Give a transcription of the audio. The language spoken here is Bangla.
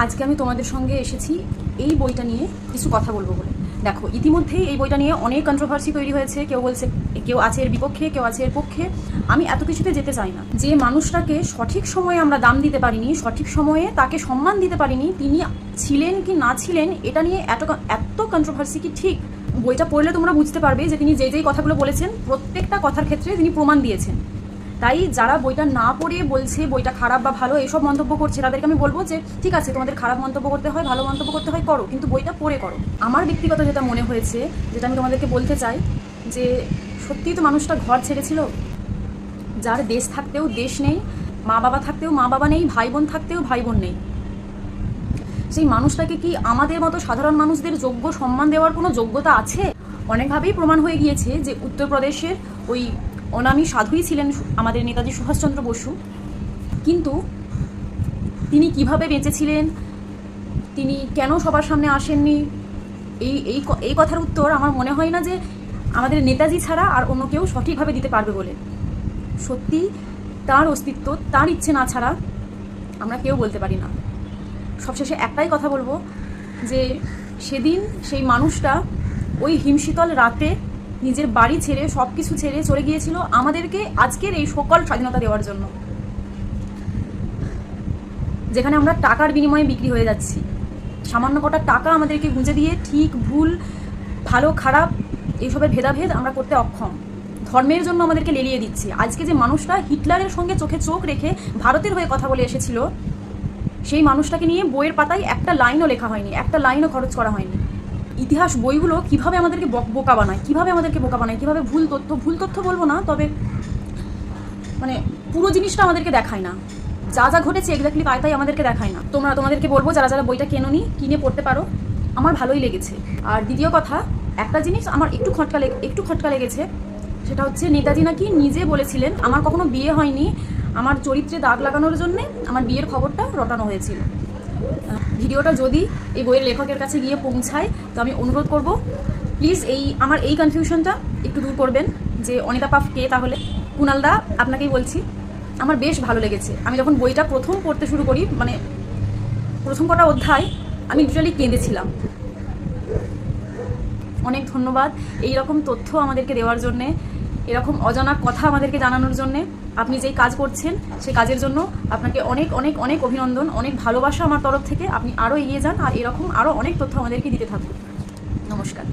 আজকে আমি তোমাদের সঙ্গে এসেছি এই বইটা নিয়ে কিছু কথা বলবো বলে। দেখো, ইতিমধ্যেই এই বইটা নিয়ে অনেক কন্ট্রোভার্সি তৈরি হয়েছে। কেউ বলছে, কেউ আছে এর বিপক্ষে, কেউ আছে এর পক্ষে। আমি এত কিছুতে যেতে চাই না। যে মানুষটাকে সঠিক সময়ে আমরা দাম দিতে পারিনি, সঠিক সময়ে তাকে সম্মান দিতে পারিনি, তিনি ছিলেন কি না ছিলেন এটা নিয়ে এত কন্ট্রোভার্সি কি ঠিক? বইটা পড়লে তোমরা বুঝতে পারবে যে তিনি যেই কথাগুলো বলেছেন প্রত্যেকটা কথার ক্ষেত্রে তিনি প্রমাণ দিয়েছেন। তাই যারা বইটা না পড়ে বলছে বইটা খারাপ বা ভালো এইসব মন্তব্য করছে, তাদেরকে আমি বলবো যে ঠিক আছে, তোমাদের খারাপ মন্তব্য করতে হয়, ভালো মন্তব্য করতে হয়, করো, কিন্তু বইটা পড়ে করো। আমার ব্যক্তিগত যেটা মনে হয়েছে, যেটা আমি তোমাদেরকে বলতে চাই, যে সত্যিই তো মানুষটা ঘর ছেড়েছিল। যার দেশ থাকতেও দেশ নেই, মা বাবা থাকতেও মা বাবা নেই, ভাই বোন থাকতেও ভাই বোন নেই, সেই মানুষটাকে কি আমাদের মতো সাধারণ মানুষদের যোগ্য সম্মান দেওয়ার কোনো যোগ্যতা আছে? অনেকভাবেই প্রমাণ হয়ে গিয়েছে যে উত্তরপ্রদেশের ওই অনামী সাধুই ছিলেন আমাদের নেতাজি সুভাষচন্দ্র বসু। কিন্তু তিনি কিভাবে বেঁচেছিলেন, তিনি কেন সবার সামনে আসেননি, এই এই এই কথার উত্তর আমার মনে হয় না যে আমাদের নেতাজি ছাড়া আর অন্য কেউ সঠিকভাবে দিতে পারবে বলে। সত্যি তার অস্তিত্ব, তার ইচ্ছে না ছাড়া আমরা কেউ বলতে পারি না। সবশেষে একটাই কথা বলবো, যে সেদিন সেই মানুষটা ওই হিমশীতল রাতে নিজের বাড়ি ছেড়ে সব কিছু ছেড়ে চলে গিয়েছিল আমাদেরকে আজকের এই সকল স্বাধীনতা দেওয়ার জন্য, যেখানে আমরা টাকার বিনিময়ে বিক্রি হয়ে যাচ্ছি। সামান্য কটা টাকা আমাদেরকে গুঁজে দিয়ে ঠিক ভুল, ভালো খারাপ এইসবের ভেদাভেদ আমরা করতে অক্ষম। ধর্মের জন্য আমাদেরকে লেলিয়ে দিচ্ছে। আজকে যে মানুষটা হিটলারের সঙ্গে চোখে চোখ রেখে ভারতের হয়ে কথা বলে এসেছিল, সেই মানুষটাকে নিয়ে বইয়ের পাতায় একটা লাইনও লেখা হয়নি, একটা লাইনও খরচ করা হয়নি। ইতিহাস বইগুলো কিভাবে আমাদেরকে বোকা বানায়, কিভাবে ভুল তথ্য বলবো না, তবে মানে পুরো জিনিসটা আমাদেরকে দেখায় না। যা যা ঘটেছে এক্স্যাক্টলি তাই আমাদেরকে দেখায় না। তোমাদেরকে বলবো, যারা বইটা কেনোনি, কিনে পড়তে পারো, আমার ভালোই লেগেছে। আর দ্বিতীয় কথা, একটা জিনিস আমার একটু খটকা লেগেছে, সেটা হচ্ছে নেতাজি নাকি নিজে বলেছিলেন আমার কখনো বিয়ে হয়নি, আমার চরিত্রে দাগ লাগানোর জন্যে আমার বিয়ের খবরটা রটানো হয়েছিল। ভিডিওটা যদি এই বইয়ের লেখকের কাছে গিয়ে পৌঁছায়, তো আমি অনুরোধ করব প্লিজ আমার এই কনফিউশনটা একটু দূর করবেন, যে অনিতা পাফ কে তাহলে। কুণালদা, আপনাকেই বলছি, আমার বেশ ভালো লেগেছে। আমি যখন বইটা প্রথম পড়তে শুরু করি, মানে প্রথম কটা অধ্যায়, আমি লিটারালি কেঁদেছিলাম। অনেক ধন্যবাদ এই রকম তথ্য আমাদেরকে দেওয়ার জন্যে, এরকম অজানা কথা আমাদেরকে জানানোর জন্যে। আপনি যেই কাজ করছেন সেই কাজের জন্য আপনাকে অনেক অনেক অনেক অভিনন্দন, অনেক ভালোবাসা আমার তরফ থেকে। আপনি আরও এগিয়ে যান আর এরকম আরও অনেক তথ্য আমাদেরকে দিতে থাকুন। নমস্কার।